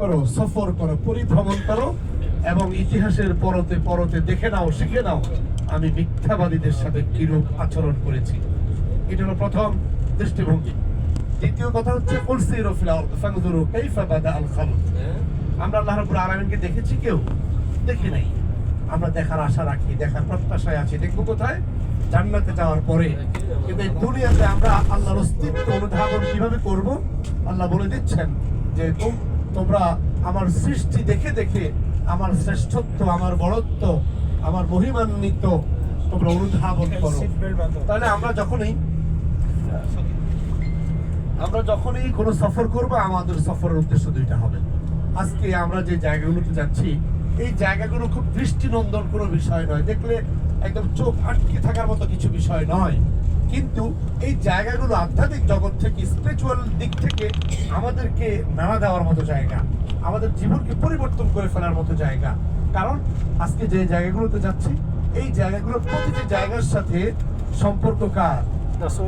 করো, সফর করো, পরিভ্রমণ করো এবং ইতিহাসের পরতে পরতে দেখে নাও, শিখে নাও আমি মিথ্যাবাদীদের সাথে কিরূপ আচরণ করেছি। এটা হলো প্রথম দৃষ্টিভঙ্গি। দ্বিতীয় কথা হচ্ছে কুলসিরু ফিল আরদ ফানজুরু কাইফা বাদা আল খালক। আমরা আল্লাহ রাব্বুল আলামিনকে দেখেছি? কেউ দেখি নাই। আমরা দেখার আশা রাখি, দেখার প্রত্যাশায় আছি। দেখবো কোথায়? জান্নাতে যাওয়ার পরে। কিন্তু এই দুনিয়াতে আমরা আল্লাহর অস্তিত্ব অনুধাবন কিভাবে করব? আল্লাহ বলে দিচ্ছেন যে তোমরা আমার সৃষ্টি দেখে দেখে আমার শ্রেষ্ঠত্ব, আমার বড়ত্ব, আমার মহিমান্বিত তোমরা অনুধাবন করো। তাহলে আমরা যখনই কোনো সফর করবো, আমাদের সফরের উদ্দেশ্য দুইটা হবে। আজকে আমরা যে জায়গাগুলোতে যাচ্ছি, এই জায়গাগুলো খুব দৃষ্টিনন্দন কোনো বিষয় নয়, দেখলে একদম চোখ আটকে থাকার মতো কিছু বিষয় নয়, কিন্তু এই জায়গাগুলো আধ্যাত্মিক জগৎ থেকে, স্পিরিচুয়াল দিক থেকে আমাদেরকে নাড়া দেওয়ার মতো জায়গা, আমাদের জীবনকে পরিবর্তন করে ফেলার মতো জায়গা। কারণ আজকে যে জায়গাগুলোতে যাচ্ছি, এই জায়গাগুলোর প্রতিটি জায়গার সাথে সম্পর্ক কার?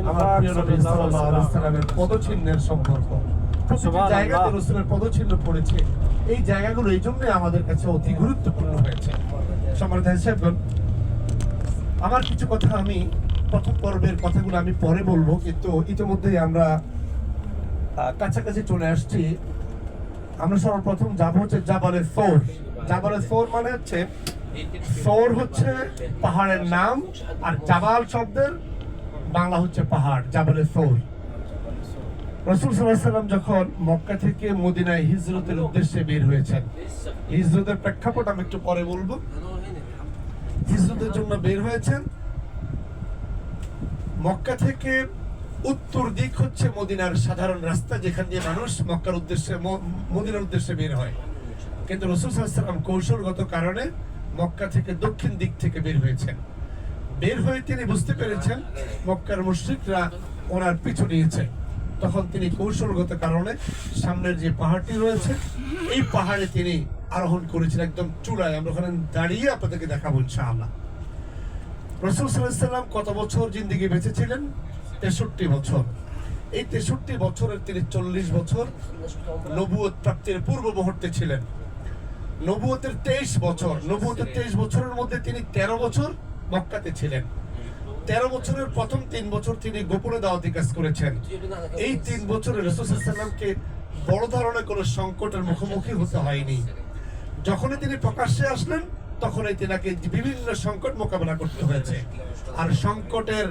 আমার প্রিয় নবী সাল্লাল্লাহু আলাইহি ওয়াসাল্লামের পদচিহ্নের সম্পর্ক। প্রতিটি জায়গাতে রাসূলের পদচিহ্ন পড়েছে। এই জায়গাগুলো এই জন্যই আমাদের কাছে অতি গুরুত্বপূর্ণ হয়েছে। সম্মানিত সাহেবগণ, আমার কিছু কথা আমি প্রথম পর্বের কথাগুলো আমি পরে বলবো, কিন্তু ইতিমধ্যেই আমরা কাছাকাছি চলে আসছি। আমরা সর্বপ্রথম যাবো হচ্ছে জাবালে সৌর। জাবালে সৌর মানে হচ্ছে, সৌর হচ্ছে পাহাড়ের নাম, আর জাবাল শব্দের বাংলা হচ্ছে পাহাড়। জাবালে সৌর। রাসূল সাল্লাল্লাহু আলাইহি ওয়াসাল্লাম যখন মক্কা থেকে মদিনায় হিজরতের উদ্দেশ্যে বের হয়েছেন, হিজরতের প্রেক্ষাপট আমি একটু পরে বলবো। হিজরতের জন্য বের হয়েছেন। মক্কা থেকে উত্তর দিক হচ্ছে মদিনার সাধারণ রাস্তা, যেখান দিয়ে মানুষ মক্কার উদ্দেশ্যে, মদিনার উদ্দেশ্যে বের হয়। কিন্তু রাসূল সাল্লাল্লাহু আলাইহি ওয়াসাল্লাম কৌশলগত কারণে মক্কা থেকে দক্ষিণ দিক থেকে বের হয়েছেন। বের হয়ে তিনি বুঝতে পেরেছেন মক্কার মুশরিকরা ওনার পিছু নিয়েছে। তখন তিনি কৌশলগত কারণে সামনের যে পাহাড়টি রয়েছে, এই পাহাড়ে তিনি আরোহণ করেছেন, একদম চূড়ায়। আমরা ওখানে দাঁড়িয়ে আপনাদেরকে দেখাবো ইনশাআল্লাহ। রাসূল সাল্লাল্লাহু আলাইহি ওয়াসাল্লাম কত বছর জিন্দেগি বেঁচে ছিলেন? 63 বছর। এই 63 বছরের তিনি 40 বছর নবুয়ত প্রাপ্তির পূর্ব মুহূর্তে ছিলেন। নবুয়তের 23 বছর, নবুয়তের 23 বছরের মধ্যে তিনি 13 বছর মক্কাতে ছিলেন। 13 বছরের প্রথম 3 বছর তিনি গোপনে দাওয়াতি কাজ করেছেন। এই 3 বছরে রাসূল সাল্লাল্লাহু আলাইহি ওয়াসাল্লামকে বড় ধরনের কোনো সংকটের মুখোমুখি হতে হয়নি। যখনই তিনি প্রকাশ্যে আসলেন, তখনই তিনাকে বিভিন্ন সংকট মোকাবেলা করতে হয়েছে। আর সংকটের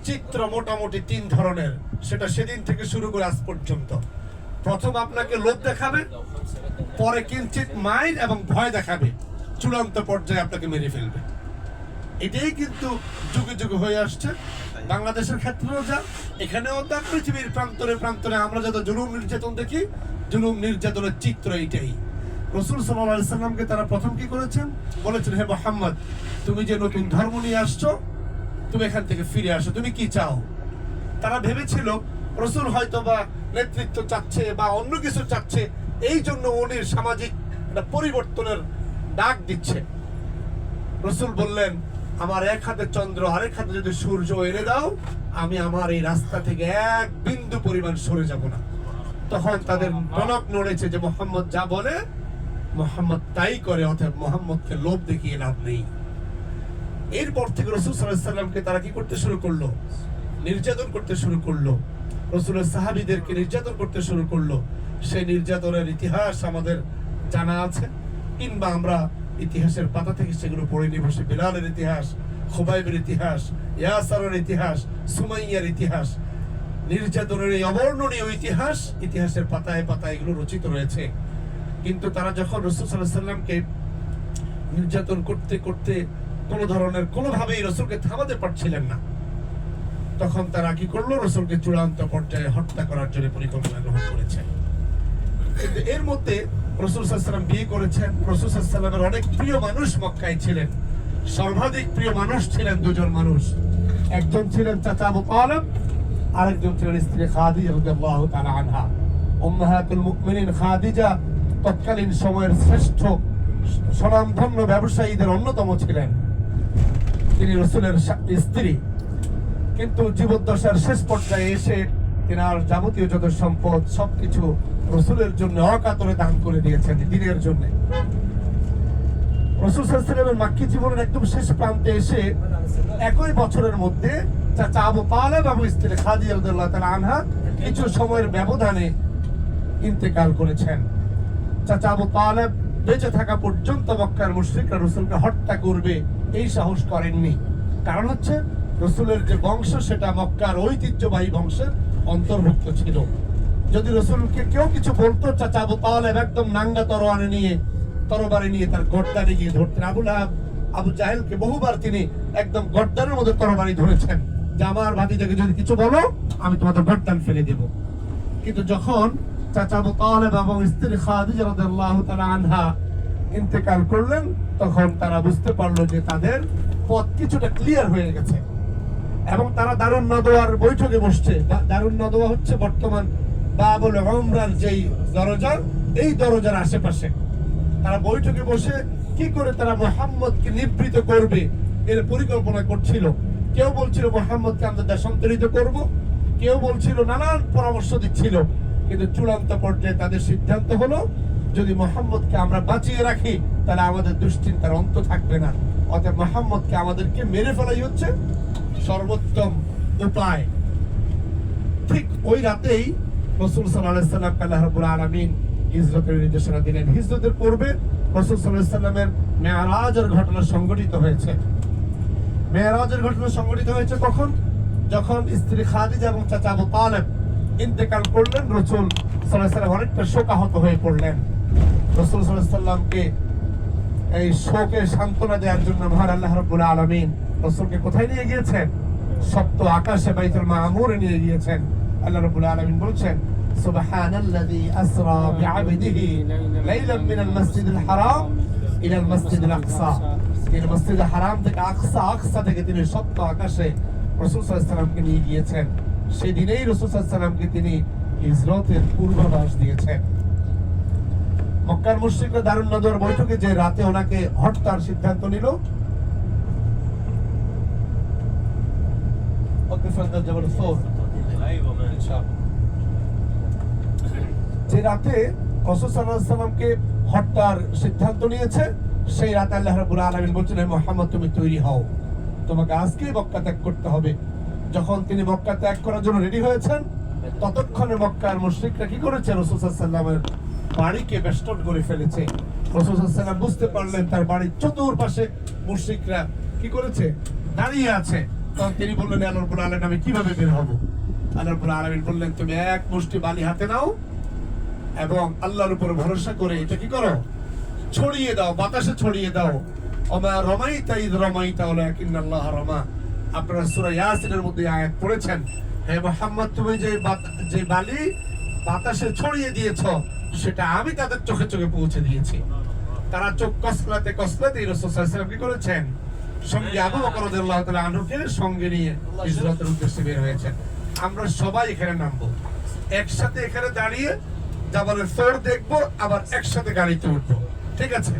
চিত্র মোটামুটি 3 ধরনের, সেটা সেদিন থেকে শুরু করে আজ পর্যন্ত। প্রথম আপনাকে লোভ দেখাবে, পরে কিঞ্চিত মাইর এবং ভয় দেখাবে, চূড়ান্ত পর্যায়ে আপনাকে মেরে ফেলবে। এটাই কিন্তু যুগে যুগে হয়ে আসছে। বাংলাদেশের ক্ষেত্রেও যা, এখানেও তা, পৃথিবীর প্রান্তরে প্রান্তরে আমরা যত জুলুম নির্যাতন দেখি, জুলুম নির্যাতনের চিত্র এইটাই। রাসূল সাল্লাল্লাহু আলাইহি ওয়াসাল্লামকে তারা প্রথম কি করেছেন? বলেছেন, হে মুহাম্মদ, তুমি যে নতুন ধর্ম নিয়ে আসছো, তুমি এখান থেকে ফিরে আসো, তুমি কি চাও? তারা ভেবেছিল রাসূল হয়তো বা নেতৃত্ব চাচ্ছে বা অন্য কিছু চাচ্ছে, এই জন্য উনি সামাজিক একটা পরিবর্তনের ডাক দিচ্ছে। রাসূল বললেন, আমার এক হাতে চন্দ্র, আরেক হাতে যদি সূর্য এনে দাও, আমি আমার এই রাস্তা থেকে এক বিন্দু পরিমাণ সরে যাব না। তখন তাদের টনক নড়েছে যে মুহাম্মদ যা বলে মুহাম্মদ তাই করে, অতএব মুহাম্মদকে লোভ দেখিয়ে লাভ নেই। এরপর থেকে রাসূল সাল্লাল্লাহু আলাইহি ওয়াসাল্লামকে তারা কি করতে শুরু করলো? নির্যাতন করতে শুরু করলো। রাসূলের সাহাবীদেরকে নির্যাতন করতে শুরু করলো। সেই নির্যাতনের ইতিহাস আমাদের জানা আছে, কিংবা আমরা ইতিহাসের পাতা থেকে সেগুলো পড়ে নিয়ে বসে। বিলালের ইতিহাস, খুবাইবের ইতিহাস, ইয়াসারের ইতিহাস, সুমাইয়ার ইতিহাস, নির্যাতনের এই অবর্ণনীয় ইতিহাস ইতিহাসের পাতায় পাতায় এগুলো রচিত রয়েছে। কিন্তু তারা যখন রাসূল সাল্লাল্লাহু আলাইহি ওয়াসাল্লামকে নির্যাতন করতে করতে কোনোভাবেই রাসূলকে থামাতে পারছিলেন না, তখন তারা কি করলো? রাসূলকে চূড়ান্ত পর্যায়ে হত্যা করার জন্য পরিকল্পনা গ্রহণ করেছে। কিন্তু এর মধ্যে রাসূল সাল্লাল্লাহু আলাইহি ওয়াসাল্লাম বিয়ে করেছেন। রাসূল সাল্লাল্লাহু আলাইহি ওয়াসাল্লামের অনেক প্রিয় মানুষ মক্কায় ছিলেন। সর্বাধিক প্রিয় মানুষ ছিলেন দুজন মানুষ। একজন ছিলেন চাচা আবু তালেব, আরেকজন ছিলেন স্ত্রী খাদিজা রাদিয়াল্লাহু তাআলা আনহা। উম্মাহাতুল মুমিনিন খাদিজা তৎকালীন সময়ের শ্রেষ্ঠ স্বনামধন্য ব্যবসায়ীদের অন্যতম ছিলেন। তিনি রাসূলের স্ত্রী। কিন্তু জীবদ্দশার শেষ পর্যায়ে এসে তিনার যাবতীয় যত সম্পদ সবকিছু রসুলের জন্য অকাতরে দান করে দিয়েছেন দিনের জন্য। রাসূল সাল্লাল্লাহু আলাইহি ওয়াসাল্লামের মাক্কি জীবনের একদম শেষ প্রান্তে এসে একই বছরের মধ্যে চাচা আবু তালেব এবং স্ত্রী খাদিজা রাদিয়াল্লাহু তাআলা আনহা কিছু সময়ের ব্যবধানে ইন্তেকাল করেছেন। চাচা আবু তালেব বেঁচে থাকা পর্যন্ত মক্কার মুশরিকরা রাসূলকে হত্যা করবে এই সাহস করেননি। কারণ হচ্ছে রাসূলের যে বংশ সেটা মক্কার ঐতিহ্যবাহী বংশের অন্তর্ভুক্ত ছিল। যদি রাসূলকে কেউ কিছু বলতো, চাচা আবু তালেব একদম নাঙ্গা তরবারি নিয়ে তার গর্দানে গিয়ে ধরতেন। আবু জাহেলকে বহুবার তিনি একদম গর্দানের মধ্যে তরবারি ধরেছেন যে আমার ভাতিজাকে যদি কিছু বলো আমি তোমাদের গর্দান ফেলে দেব। কিন্তু যখন চাচা আবু তালেব এবং স্ত্রী খাদিজা রাদিয়াল্লাহু তাআলা আনহা ইন্তেকাল করলেন, তখন তারা বুঝতে পারলো যে তাদের পথ কিছুটা ক্লিয়ার হয়ে গেছে এবং তারা দারুন নদওয়ার বৈঠকে বসছে। দারুন নদওয়া হচ্ছে বর্তমান বাবুল উমরার যেই দরজা, এই দরজার আশেপাশে তারা বৈঠকে বসে কি করে তারা মুহাম্মদকে নিবৃত করবে এর পরিকল্পনা করছিল। কেউ বলছিল মুহাম্মদকে আমরা দেশান্তরিত করব, কেউ বলছিল নানান পরামর্শ দিচ্ছিল। কিন্তু চূড়ান্ত পর্যায়ে তাদের সিদ্ধান্ত হলো যদি মুহাম্মদকে আমরা বাঁচিয়ে রাখি তাহলে আমাদের দুশ্চিন্তার অন্ত থাকবে না। অতএব মুহাম্মদকে আমাদেরকে মেরে ফেলাই হচ্ছে সর্বোত্তম উপায়। ঠিক ওই রাতেই রাসূল সাল্লাল্লাহু আলাইহি ওয়াসাল্লাম আল্লাহ রাব্বুল আলামিন হিজরতের নির্দেশনা দিলেন। হিজরতের পূর্বে রাসূল সাল্লাল্লাহু আলাইহি ওয়াসাল্লামের মেরাজের ঘটনা সংঘটিত হয়েছে। মেরাজের ঘটনা সংঘটিত হয়েছে কখন? যখন স্ত্রী খাদিজা এবং চাচা আবু তালেব ইন্তেকাল করলেন, রাসূল সাল্লাল্লাহু আলাইহি ওয়াসাল্লাম অনেকটা শোকাহত হয়ে পড়লেন। রাসূল সাল্লাল্লাহু আলাইহি ওয়াসাল্লামকে এই শোকে সান্ত্বনা দেওয়ার জন্য মহান আল্লাহ রাব্বুল আলামিন রাসূলকে কোথায় নিয়ে গিয়েছেন? সপ্ত আকাশে বাইতুল মামুরে নিয়ে গিয়েছেন। আল্লাহ রাব্বুল আলামিন বলছেন সুবহানাল্লাযী আসরা বিআবদিহি লাইলাম মিনাল মাসজিদিল হারাম ইলাল মাসজিদিল আকসা। তিনি মসজিদে হারাম থেকে আকসা থেকে তিনি সপ্ত আকাশে রাসূল সাল্লাল্লাহু আলাইহি ওয়াসাল্লামকে নিয়ে গিয়েছেন। সেই দিনেই রাসূল সাল্লাল্লাহু আলাইহি ওয়াসাল্লামকে তিনি হিজরতের পূর্বাভাস দিয়েছেন। মক্কার মুশরিকরা দারুন নদওয়ার বৈঠকে যে রাতে ওনাকে হত্যার সিদ্ধান্ত নিল, যে রাতে রাসূল সাল্লাল্লাহু আলাইহি ওয়াসাল্লামকে হত্যার সিদ্ধান্ত নিয়েছে, সেই রাতে আল্লাহ রাব্বুল আলামিন বলছেন মুহাম্মদ তুমি তৈরি হও, তোমাকে আজকেই মক্কা ত্যাগ করতে হবে। যখন তিনি মক্কা ত্যাগ করার জন্য রেডি হয়েছেন, ততক্ষণে মক্কার মুশরিকরা কি করেছে? রাসূল সাল্লাল্লাহু আলাইহি ওয়াসাল্লামের বাড়িকে বেষ্টন করে ফেলেছে। রাসূল সাল্লাল্লাহু আলাইহি ওয়াসাল্লাম বুঝতে পারলেন তার বাড়ির চতুর্পাশে মুশরিকরা কি করেছে? দাঁড়িয়ে আছে। তখন তিনি বললেন আল্লাহ রাব্বুল আলামিন আমি কিভাবে বের হব? আল্লাহ রাব্বুল আলামিন বললেন তুমি এক মুষ্টি বালি হাতে নাও এবং আল্লাহর উপর ভরসা করে এটা কি করো? ছড়িয়ে দাও, বাতাসে ছড়িয়ে দাও। ওমা রমাইতা ইয রমাইতা ওয়ালাকিন্নাল্লাহ রমা। আপনারা সূরা ইয়াসিনের মধ্যে আয়াত পড়েছেন, হে মুহাম্মদ তুমি যে বালি বাতাসে ছড়িয়ে দিয়েছো সেটা আমি তাদের চোখে চোখে পৌঁছে দিয়েছি। তারা চোখ কসলাতে কসলাতে রাসূল সাল্লাল্লাহু আলাইহি ওয়াসাল্লাম কি করেছেন? সঙ্গে আবু বকর রাদিয়াল্লাহু তাআলা আনহুকে সঙ্গে নিয়ে হিজরতের উদ্দেশ্যে বের হয়েছেন। আমরা সবাই এখানে নামবো, একসাথে এখানে দাঁড়িয়ে জাবালে সৌর দেখবো, আবার একসাথে গাড়িতে উঠবো, ঠিক আছে?